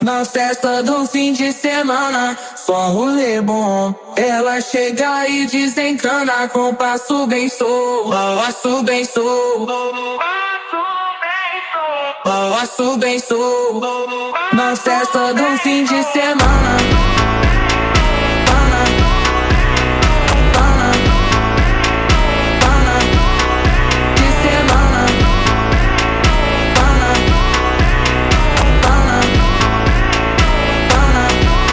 Na festa do fim de semana, só rolê bom. Ela chega e desencana com passo bem sou, passo bem sou, passo bem sou. Na festa do fim de semana.